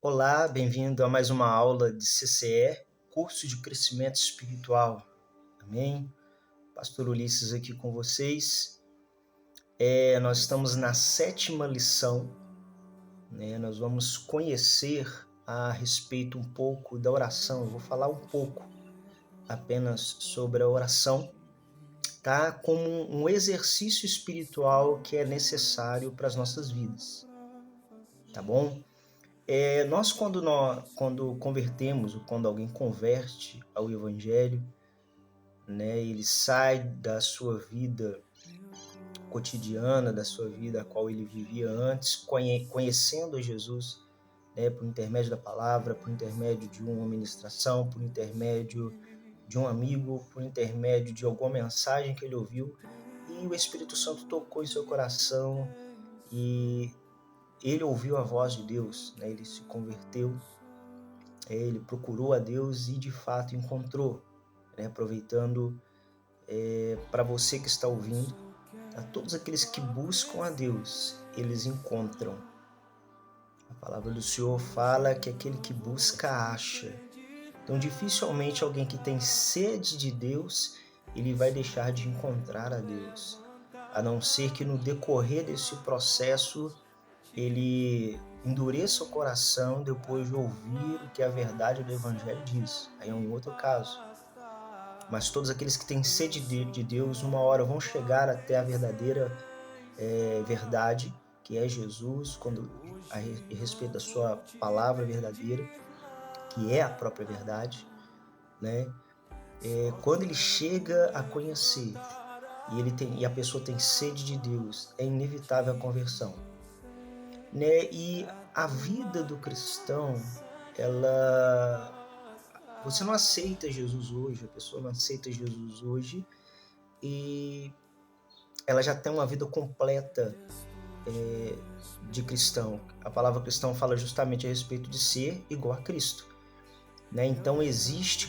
Olá, bem-vindo a mais uma aula de CCE, Curso de Crescimento Espiritual. Amém? Pastor Ulisses aqui com vocês. Nós estamos na 7ª lição, né? Nós vamos conhecer a respeito um pouco da oração. Eu vou falar um pouco apenas sobre a oração, tá? Como um exercício espiritual que é necessário para as nossas vidas, tá bom? Quando convertemos, ou quando alguém converte ao Evangelho, né, ele sai da sua vida cotidiana, da sua vida a qual ele vivia antes, conhecendo a Jesus, né, por intermédio da palavra, por intermédio de uma ministração, por intermédio de um amigo, por intermédio de alguma mensagem que ele ouviu, e o Espírito Santo tocou em seu coração e ele ouviu a voz de Deus, né, ele se converteu. Ele procurou a Deus e de fato encontrou, né? Aproveitando para você que está ouvindo, a todos aqueles que buscam a Deus, eles encontram. A palavra do Senhor fala que aquele que busca, acha. Então, dificilmente alguém que tem sede de Deus, ele vai deixar de encontrar a Deus. A não ser que no decorrer desse processo, ele endureça o coração depois de ouvir o que a verdade do Evangelho diz. Aí é um outro caso. Mas todos aqueles que têm sede de Deus, uma hora vão chegar até a verdadeira verdade, que é Jesus, a respeito da sua palavra verdadeira, que é a própria verdade, né? Quando ele chega a conhecer e a pessoa tem sede de Deus, é inevitável a conversão, né? E a vida do cristão, você não aceita Jesus hoje, a pessoa não aceita Jesus hoje e ela já tem uma vida completa de cristão. A palavra cristão fala justamente a respeito de ser igual a Cristo, né? Então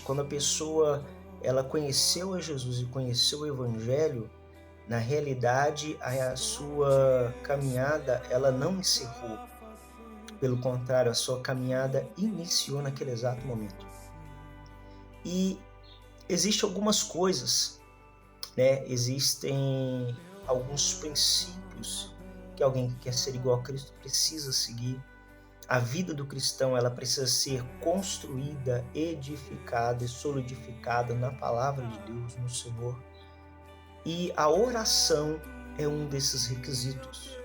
quando a pessoa ela conheceu a Jesus e conheceu o Evangelho, na realidade a sua caminhada ela não encerrou. Pelo contrário, a sua caminhada iniciou naquele exato momento. E existem algumas coisas, né? Existem alguns princípios que alguém que quer ser igual a Cristo precisa seguir. A vida do cristão ela precisa ser construída, edificada e solidificada na palavra de Deus, no Senhor. E a oração é um desses requisitos.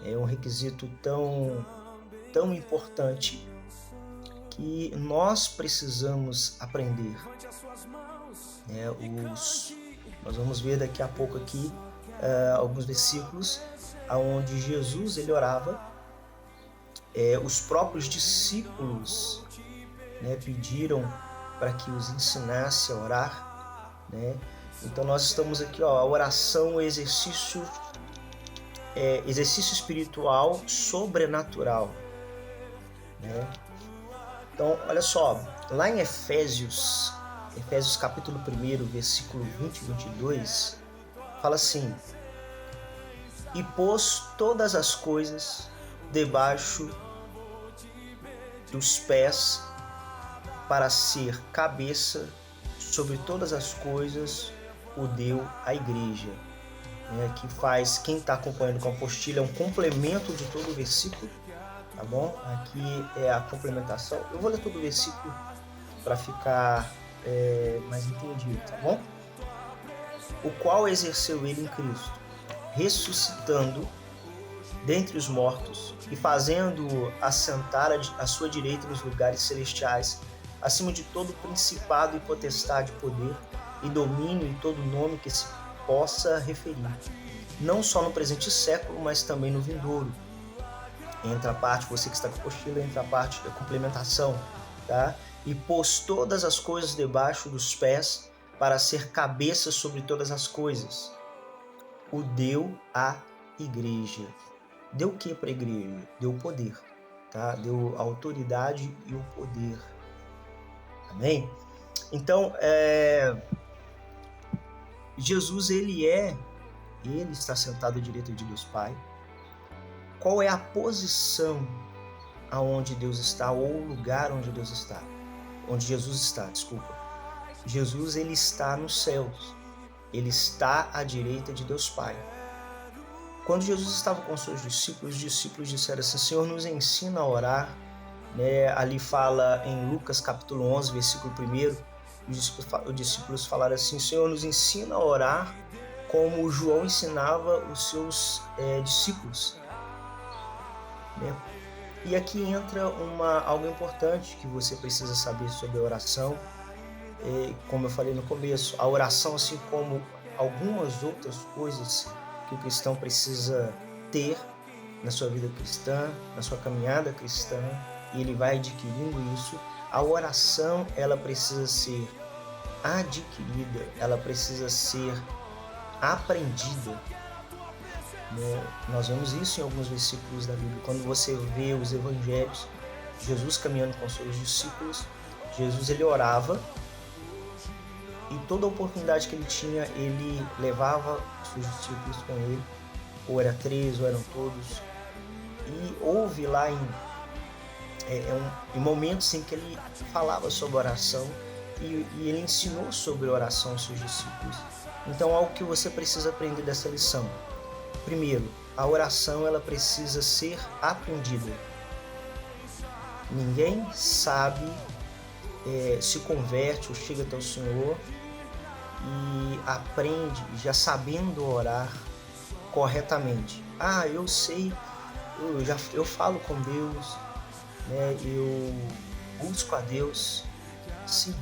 É um requisito tão importante que nós precisamos aprender. Nós vamos ver daqui a pouco aqui alguns versículos onde Jesus ele orava. Os próprios discípulos, né, pediram para que os ensinasse a orar, né? Então nós estamos aqui, a oração, exercício espiritual sobrenatural, né? Então, olha só, lá em Efésios capítulo 1, versículo 20 e 22, fala assim: e pôs todas as coisas debaixo dos pés para ser cabeça sobre todas as coisas, o deu à igreja. Que faz, quem está acompanhando com a apostila, é um complemento de todo o versículo, tá bom? Aqui é a complementação. Eu vou ler todo o versículo para ficar mais entendido, tá bom? O qual exerceu ele em Cristo, ressuscitando dentre os mortos e fazendo-o assentar à sua direita nos lugares celestiais, acima de todo principado e potestade, poder e domínio e todo nome que se possa referir, não só no presente século, mas também no vindouro. Entra a parte, você que está com a apostila, entra a parte da complementação, tá? E pôs todas as coisas debaixo dos pés para ser cabeça sobre todas as coisas. O deu à igreja. Deu o que para a igreja? Deu poder, tá? Deu a autoridade e o poder. Amém? Então, Jesus, ele está sentado à direita de Deus Pai. Qual é a posição aonde Deus está, ou o lugar onde Deus está, onde Jesus está, desculpa. Jesus, ele está nos céus, ele está à direita de Deus Pai. Quando Jesus estava com seus discípulos, os discípulos disseram assim: Senhor, nos ensina a orar. Ali fala em Lucas capítulo 11, versículo 1, os discípulos falaram assim: Senhor, nos ensina a orar como João ensinava os seus discípulos. E aqui entra algo importante que você precisa saber sobre a oração. Como eu falei no começo, a oração, assim como algumas outras coisas que o cristão precisa ter na sua vida cristã, na sua caminhada cristã, e ele vai adquirindo isso, a oração, ela precisa ser adquirida, ela precisa ser aprendida. Nós vemos isso em alguns versículos da Bíblia. Quando você vê os evangelhos, Jesus caminhando com seus discípulos, Jesus, ele orava, e toda oportunidade que ele tinha, ele levava os seus discípulos com ele, ou era 3, ou eram todos. E houve lá em momentos em que ele falava sobre oração, e ele ensinou sobre oração aos seus discípulos. Então, algo que você precisa aprender dessa lição. Primeiro, a oração, ela precisa ser aprendida. Ninguém sabe, se converte ou chega até o Senhor e aprende já sabendo orar corretamente. Eu sei, eu falo com Deus, eu busco a Deus, sim,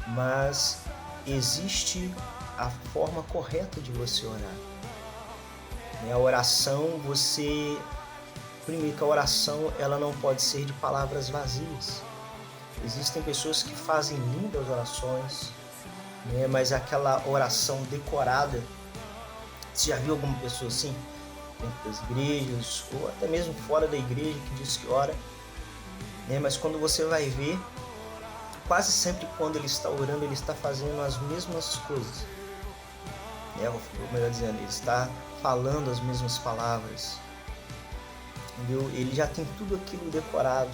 mas existe a forma correta de você orar. A oração, primeiro que a oração, ela não pode ser de palavras vazias. Existem pessoas que fazem lindas orações, mas aquela oração decorada, você já viu alguma pessoa assim, dentro das igrejas, ou até mesmo fora da igreja, que diz que ora, mas quando você vai ver, quase sempre quando ele está orando, ele está fazendo as mesmas coisas. Ou melhor dizendo, ele está falando as mesmas palavras, entendeu? Ele já tem tudo aquilo decorado.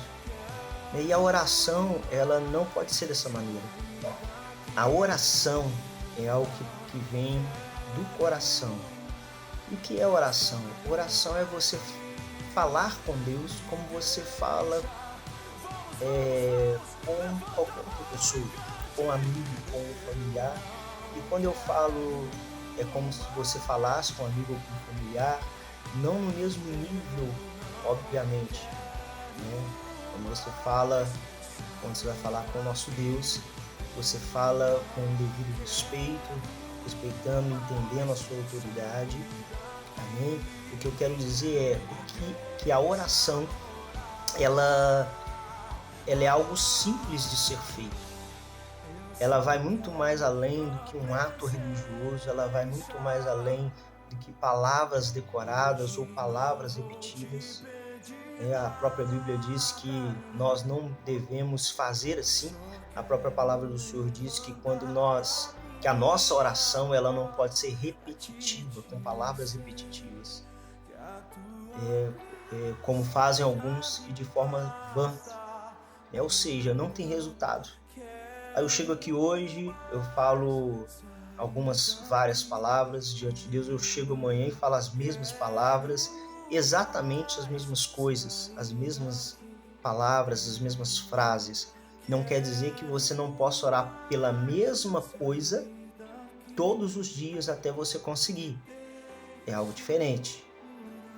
E a oração, ela não pode ser dessa maneira. A oração é algo que vem do coração. E o que é oração? Oração é você falar com Deus como você fala com qualquer outra pessoa, com um amigo, com um familiar. E quando eu falo, é como se você falasse com um amigo ou com um familiar, não no mesmo nível, obviamente, Quando você vai falar com o nosso Deus, você fala com o devido respeito, respeitando, entendendo a sua autoridade. Amém? O que eu quero dizer é que a oração, ela é algo simples de ser feito. Ela vai muito mais além do que um ato religioso, ela vai muito mais além do que palavras decoradas ou palavras repetidas. A própria Bíblia diz que nós não devemos fazer assim. A própria palavra do Senhor diz que que a nossa oração, ela não pode ser repetitiva, com palavras repetitivas, como fazem alguns, e de forma vã, ou seja, não tem resultado. Aí eu chego aqui hoje, eu falo várias palavras diante de Deus, eu chego amanhã e falo as mesmas palavras, exatamente as mesmas coisas, as mesmas palavras, as mesmas frases. Não quer dizer que você não possa orar pela mesma coisa todos os dias até você conseguir. É algo diferente.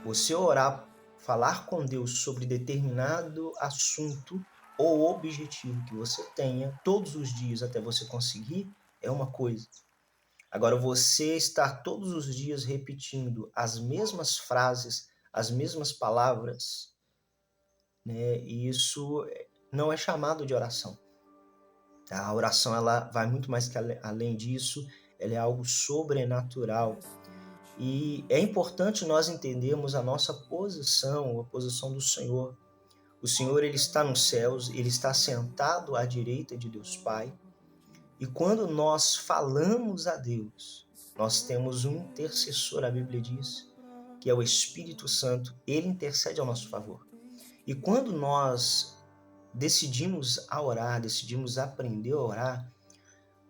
Você orar, falar com Deus sobre determinado assunto ou objetivo que você tenha todos os dias até você conseguir, é uma coisa. Agora, você estar todos os dias repetindo as mesmas frases, as mesmas palavras, isso não é chamado de oração. A oração, ela vai muito mais que além disso, ela é algo sobrenatural. E é importante nós entendermos a nossa posição, a posição do Senhor. O Senhor, ele está nos céus, ele está sentado à direita de Deus Pai. E quando nós falamos a Deus, nós temos um intercessor, a Bíblia diz, que é o Espírito Santo, ele intercede ao nosso favor. E quando nós decidimos a orar, decidimos aprender a orar,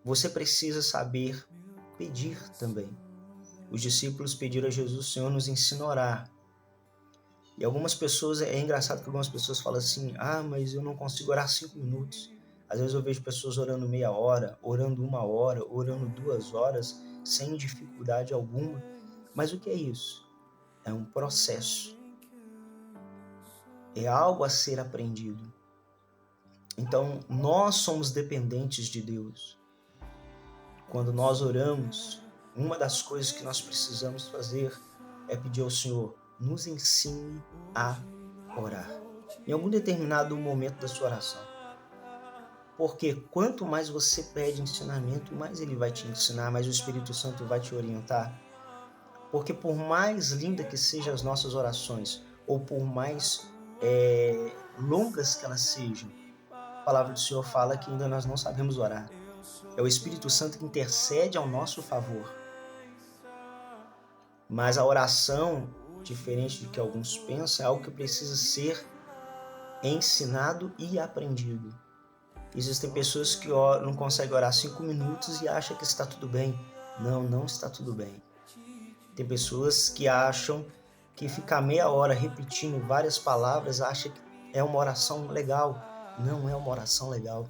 você precisa saber pedir também. Os discípulos pediram a Jesus: Senhor, nos ensina a orar. E algumas pessoas, é engraçado que algumas pessoas falam assim: mas eu não consigo orar 5 minutos. Às vezes eu vejo pessoas orando meia hora, orando 1 hora, orando 2 horas, sem dificuldade alguma. Mas o que é isso? É um processo. É algo a ser aprendido. Então, nós somos dependentes de Deus. Quando nós oramos, uma das coisas que nós precisamos fazer é pedir ao Senhor: nos ensine a orar. Em algum determinado momento da sua oração. Porque quanto mais você pede ensinamento, mais Ele vai te ensinar, mais o Espírito Santo vai te orientar. Porque por mais linda que sejam as nossas orações, ou por mais longas que elas sejam, a palavra do Senhor fala que ainda nós não sabemos orar. É o Espírito Santo que intercede ao nosso favor. Mas a oração, diferente do que alguns pensam, é algo que precisa ser ensinado e aprendido. Existem pessoas que não conseguem orar 5 minutos e acham que está tudo bem. Não, não está tudo bem. Tem pessoas que acham que ficar meia hora repetindo várias palavras, acha que é uma oração legal. Não é uma oração legal.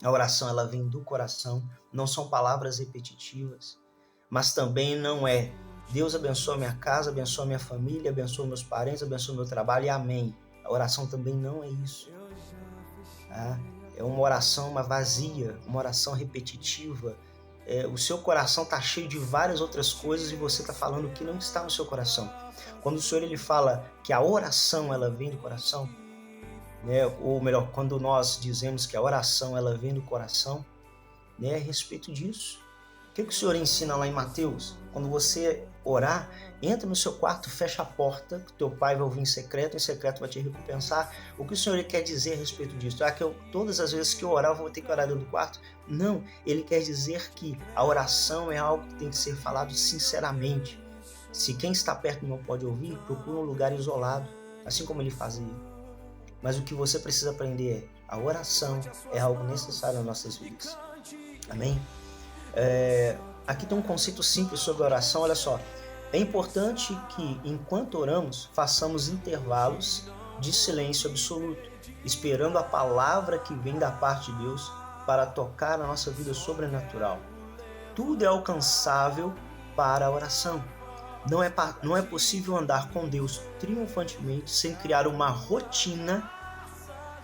A oração, ela vem do coração, não são palavras repetitivas, mas também não é Deus abençoa minha casa, abençoa minha família, abençoa meus parentes, abençoa meu trabalho e amém. A oração também não é isso. É uma oração vazia, uma oração repetitiva. O seu coração está cheio de várias outras coisas e você está falando o que não está no seu coração. Quando o Senhor ele fala que a oração ela vem do coração, ou melhor, quando nós dizemos que a oração ela vem do coração, a respeito disso. O que o Senhor ensina lá em Mateus? Quando você orar, entra no seu quarto, fecha a porta, que teu pai vai ouvir em secreto vai te recompensar. O que o Senhor quer dizer a respeito disso? Que todas as vezes que eu orar, eu vou ter que orar dentro do quarto? Não, ele quer dizer que a oração é algo que tem que ser falado sinceramente. Se quem está perto não pode ouvir, procura um lugar isolado, assim como ele fazia. Mas o que você precisa aprender é: a oração é algo necessário nas nossas vidas. Amém? Aqui tem um conceito simples sobre oração, olha só. É importante que, enquanto oramos, façamos intervalos de silêncio absoluto, esperando a palavra que vem da parte de Deus para tocar a nossa vida sobrenatural. Tudo é alcançável para a oração. Não é possível andar com Deus triunfantemente sem criar uma rotina,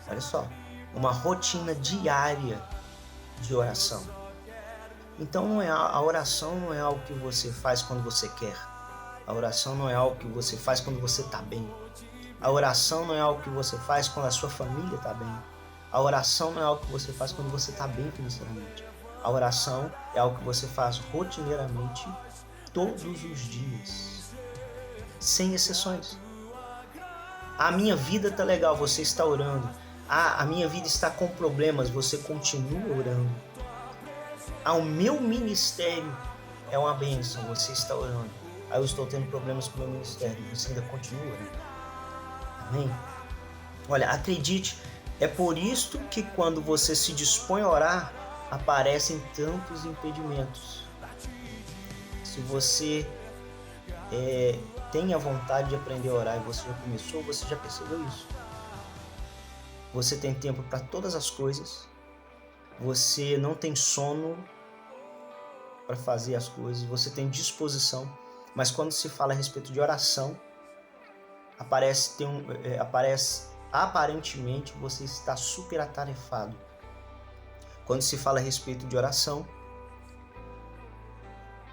olha só, uma rotina diária de oração. Então a oração não é algo que você faz quando você quer. A oração não é algo que você faz quando você está bem. A oração não é algo que você faz quando a sua família está bem. A oração não é algo que você faz quando você está bem financeiramente. A oração é algo que você faz rotineiramente todos os dias, sem exceções. A minha vida está legal, você está orando. A minha vida está com problemas, você continua orando. O meu ministério é uma bênção, você está orando. Eu estou tendo problemas com o meu ministério, você ainda continua orando. Amém? Olha, acredite, é por isso que quando você se dispõe a orar, aparecem tantos impedimentos. Se você tem a vontade de aprender a orar e você já começou, você já percebeu isso. Você tem tempo para todas as coisas, você não tem sono para fazer as coisas, você tem disposição, mas quando se fala a respeito de oração, aparece aparentemente você está super atarefado. Quando se fala a respeito de oração,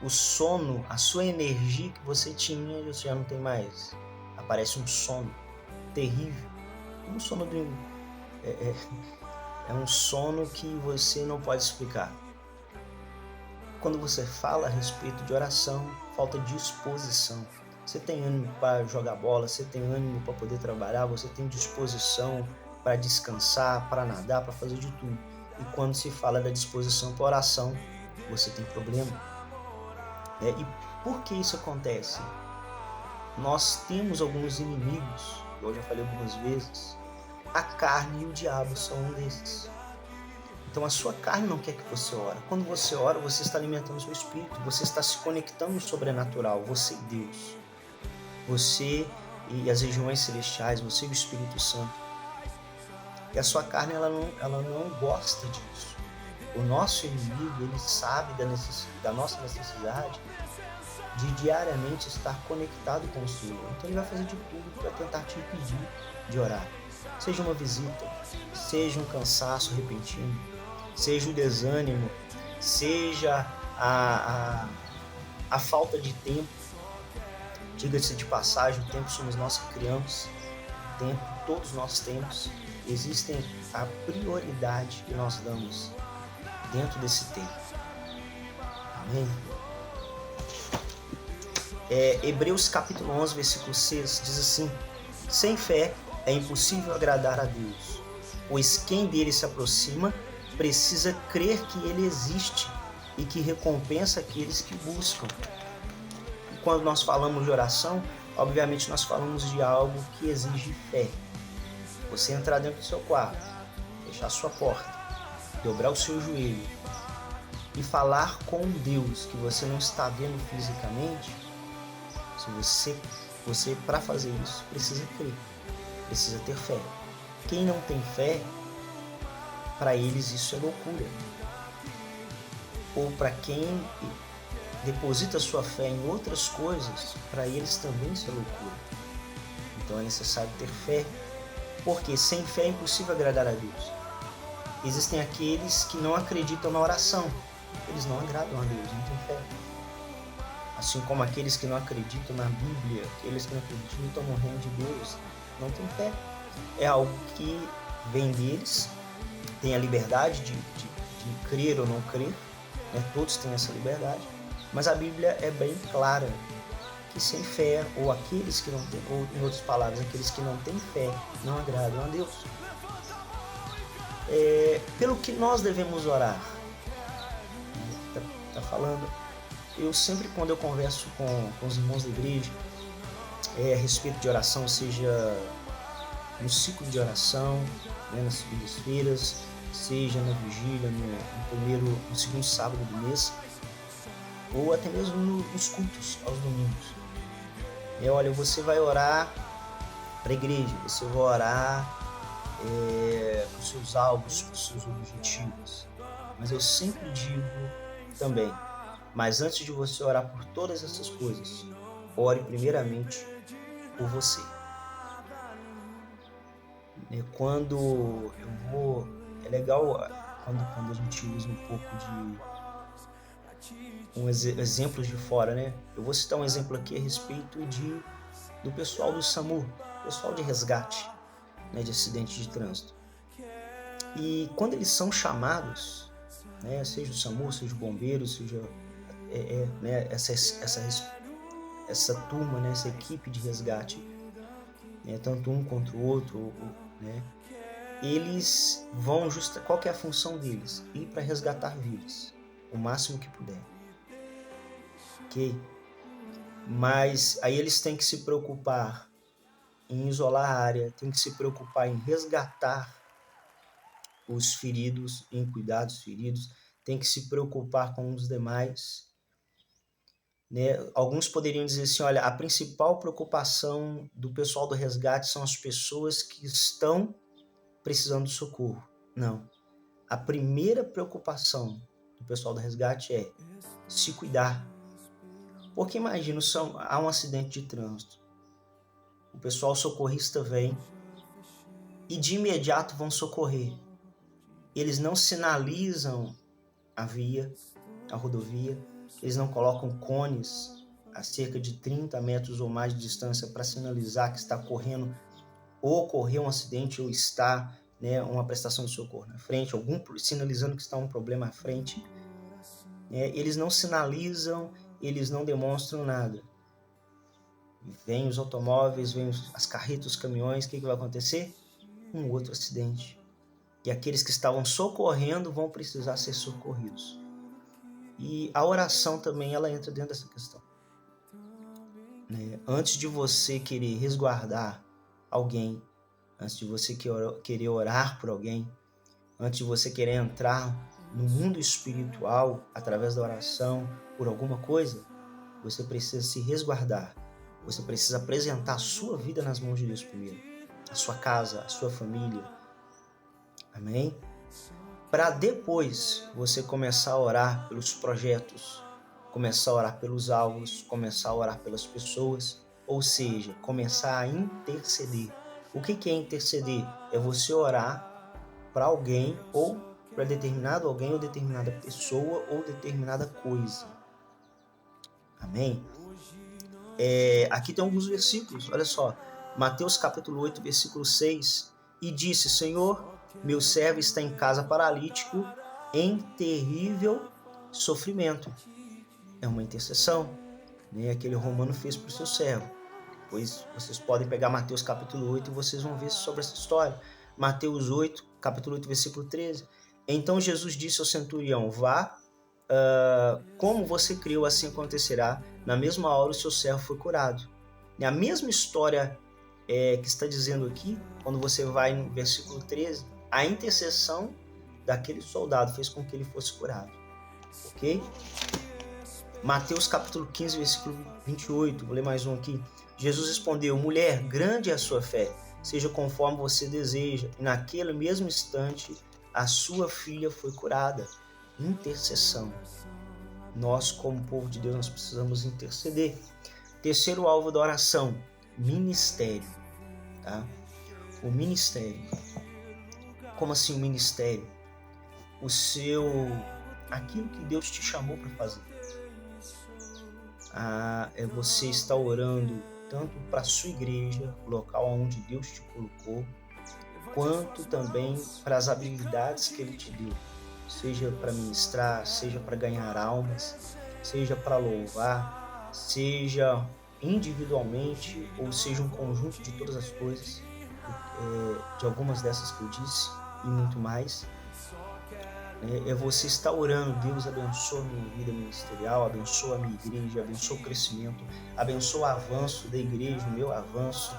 o sono, a sua energia que você tinha, você já não tem mais. Aparece um sono terrível. Um sono é um sono que você não pode explicar. Quando você fala a respeito de oração, falta disposição. Você tem ânimo para jogar bola, você tem ânimo para poder trabalhar, você tem disposição para descansar, para nadar, para fazer de tudo. E quando se fala da disposição para oração, você tem problema. E por que isso acontece? Nós temos alguns inimigos eu já falei algumas vezes, a carne e o diabo são um desses. Então a sua carne não quer que você ore. Quando você ora, você está alimentando o seu espírito, você está se conectando no sobrenatural, você e Deus. Você e as regiões celestiais, você e o Espírito Santo. E a sua carne, ela não gosta disso. O nosso inimigo, ele sabe da nossa necessidade de diariamente estar conectado com o Senhor. Então ele vai fazer de tudo para tentar te impedir de orar. Seja uma visita, seja um cansaço repentino, seja o desânimo, seja a falta de tempo. Diga-se de passagem, o tempo somos nós que criamos, o tempo todos nós temos. Existem a prioridade que nós damos dentro desse tempo. Amém? Hebreus capítulo 11, versículo 6 diz assim: sem fé é impossível agradar a Deus, pois quem dele se aproxima precisa crer que ele existe e que recompensa aqueles que buscam. E quando nós falamos de oração, obviamente nós falamos de algo que exige fé. Você entrar dentro do seu quarto, fechar sua porta, dobrar o seu joelho e falar com Deus que você não está vendo fisicamente, você para fazer isso precisa crer, precisa ter fé. Quem não tem fé, para eles isso é loucura. Ou para quem deposita sua fé em outras coisas, para eles também isso é loucura. Então é necessário ter fé, porque sem fé é impossível agradar a Deus. Existem aqueles que não acreditam na oração, eles não agradam a Deus, não têm fé. Assim como aqueles que não acreditam na Bíblia, aqueles que não acreditam no reino de Deus, não têm fé. É algo que vem deles, tem a liberdade de crer ou não crer, né? Todos têm essa liberdade, mas a Bíblia é bem clara que sem fé, ou aqueles que não têm, ou em outras palavras, aqueles que não têm fé, não agradam a Deus. Pelo que nós devemos orar? Tá falando. Eu sempre, quando eu converso com os irmãos da igreja a respeito de oração, seja no ciclo de oração, né, nas segundas-feiras, seja na vigília, no segundo sábado do mês, ou até mesmo nos cultos aos domingos. Olha, você vai orar para a igreja, você vai orar para os seus alvos, para os seus objetivos. Mas eu sempre digo também, mas antes de você orar por todas essas coisas, ore primeiramente por você. Quando eu vou... É legal quando a gente usa um pouco de exemplos de fora, né? Eu vou citar um exemplo aqui a respeito do pessoal do SAMU, pessoal de resgate, né, de acidente de trânsito. E quando eles são chamados, né, seja o SAMU, seja o bombeiro, seja né, essa turma, né, essa equipe de resgate, né, tanto um contra o outro, né, eles vão qual que é a função deles? Ir para resgatar vidas, o máximo que puder. Ok? Mas aí eles têm que se preocupar em isolar a área, têm que se preocupar em resgatar os feridos, em cuidar dos feridos, têm que se preocupar com os demais. Né? Alguns poderiam dizer assim, olha, a principal preocupação do pessoal do resgate são as pessoas que estão precisando de socorro. Não. A primeira preocupação do pessoal do resgate é se cuidar. Porque imagina, há um acidente de trânsito. O pessoal socorrista vem e de imediato vão socorrer. Eles não sinalizam a via, a rodovia, eles não colocam cones a cerca de 30 metros ou mais de distância para sinalizar que está ocorrendo ou ocorreu um acidente ou está, né, uma prestação de socorro na frente, sinalizando que está um problema à frente. Eles não sinalizam, eles não demonstram nada. Vêm os automóveis, vêm as carretas, os caminhões, o que vai acontecer? Um outro acidente. E aqueles que estavam socorrendo vão precisar ser socorridos. E a oração também, ela entra dentro dessa questão. Antes de você querer resguardar alguém, antes de você querer orar por alguém, antes de você querer entrar no mundo espiritual através da oração por alguma coisa, você precisa se resguardar. Você precisa apresentar a sua vida nas mãos de Deus primeiro. A sua casa, a sua família. Amém? Para depois você começar a orar pelos projetos, começar a orar pelos alvos, começar a orar pelas pessoas, ou seja, começar a interceder. O que é interceder? É você orar para alguém ou para determinado alguém ou determinada pessoa ou determinada coisa. Amém? Aqui tem alguns versículos, olha só. Mateus capítulo 8, versículo 6. E disse: Senhor, meu servo está em casa paralítico, em terrível sofrimento. É uma intercessão, né? Aquele romano fez para o seu servo. Pois vocês podem pegar Mateus capítulo 8 e vocês vão ver sobre essa história. Mateus 8, capítulo 8, versículo 13. Então Jesus disse ao centurião: vá, como você creu, assim acontecerá. Na mesma hora o seu servo foi curado. E a mesma história que está dizendo aqui, quando você vai no versículo 13, a intercessão daquele soldado fez com que ele fosse curado. Ok? Mateus capítulo 15, versículo 28, vou ler mais um aqui. Jesus respondeu: mulher, grande é a sua fé, seja conforme você deseja. E naquele mesmo instante, a sua filha foi curada. Intercessão. Nós, como povo de Deus, nós precisamos interceder. Terceiro alvo da oração, ministério. Tá? O ministério. Como assim o ministério? Aquilo que Deus te chamou para fazer. Você está orando tanto para a sua igreja, o local onde Deus te colocou, quanto também para as habilidades que Ele te deu. Seja para ministrar, seja para ganhar almas, seja para louvar, seja individualmente, ou seja um conjunto de todas as coisas, de algumas dessas que eu disse e muito mais. Você estar orando: Deus abençoa a minha vida ministerial, abençoa a minha igreja, abençoa o crescimento, abençoa o avanço da igreja, o meu avanço,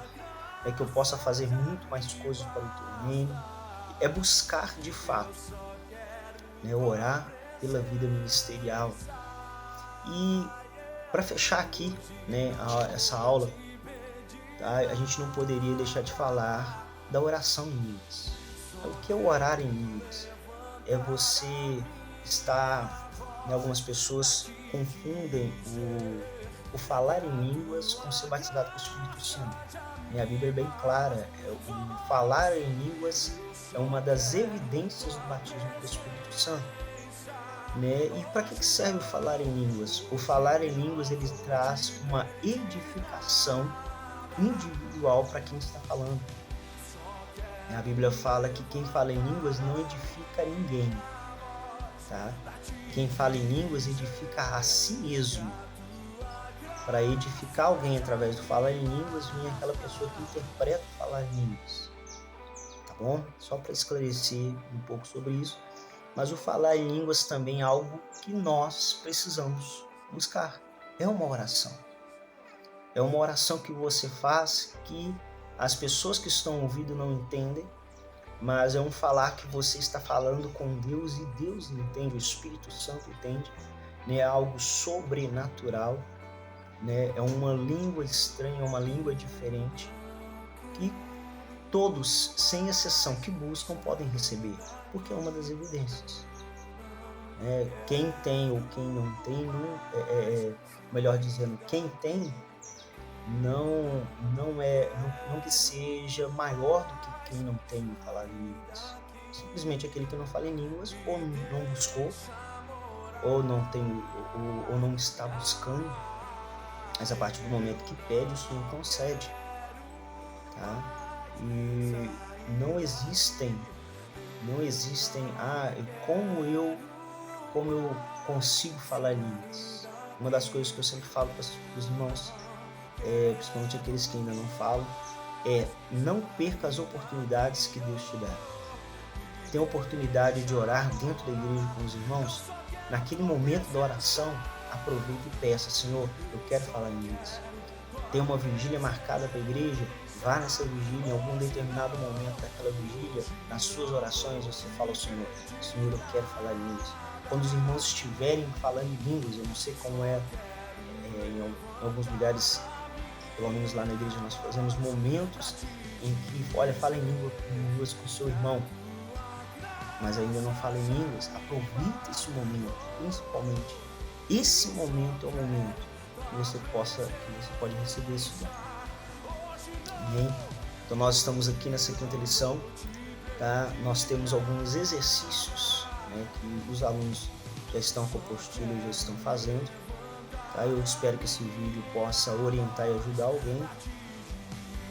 que eu possa fazer muito mais coisas para o teu reino. É buscar de fato, orar pela vida ministerial. E para fechar aqui, essa aula, tá? A gente não poderia deixar de falar da oração em línguas. O que é o orar em línguas? É você estar... Algumas pessoas confundem o falar em línguas com ser batizado com o Espírito Santo. A Bíblia é bem clara. O falar em línguas é uma das evidências do batismo do Espírito Santo. E para que serve o falar em línguas? O falar em línguas, ele traz uma edificação individual para quem está falando. A Bíblia fala que quem fala em línguas não edifica ninguém, tá? Quem fala em línguas edifica a si mesmo. Para edificar alguém através do falar em línguas, vem aquela pessoa que interpreta o falar em línguas. Tá bom? Só para esclarecer um pouco sobre isso. Mas o falar em línguas também é algo que nós precisamos buscar. É uma oração. É uma oração que você faz que as pessoas que estão ouvindo não entendem, mas é um falar que você está falando com Deus e Deus entende, o Espírito Santo entende. É algo sobrenatural, é uma língua estranha, uma língua diferente, que todos, sem exceção, que buscam podem receber, porque é uma das evidências. Quem tem ou quem não tem, melhor dizendo, quem tem, não que seja maior do que quem não tem de falar em línguas. Simplesmente aquele que não fala em línguas ou não buscou, ou não tem, ou não está buscando, mas a partir do momento que pede, o Senhor concede, tá? E não existem, como eu consigo falar línguas. Uma das coisas que eu sempre falo para os irmãos, principalmente aqueles que ainda não falam, não perca as oportunidades que Deus te dá. Tem a oportunidade de orar dentro da igreja com os irmãos. Naquele momento da oração, aproveite e peça: Senhor, eu quero falar em línguas. Tem uma vigília marcada para a igreja? vá nessa vigília, em algum determinado momento daquela vigília, nas suas orações, você fala ao Senhor: Senhor, eu quero falar em línguas. Quando os irmãos estiverem falando em línguas, eu não sei como em alguns lugares, pelo menos lá na igreja, nós fazemos momentos em que, olha, fala em línguas com o seu irmão, mas ainda não fala em línguas. Aproveita esse momento, principalmente. Esse momento é o momento que você pode receber esse dom. Amém? Então nós estamos aqui nessa quinta lição, tá? Nós temos alguns exercícios, né, que os alunos já estão com a apostila, já estão fazendo. Tá? Eu espero que esse vídeo possa orientar e ajudar alguém,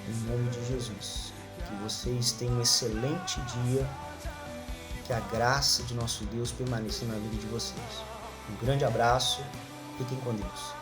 em nome de Jesus. Que vocês tenham um excelente dia, que a graça de nosso Deus permaneça na vida de vocês. Um grande abraço, fiquem com Deus.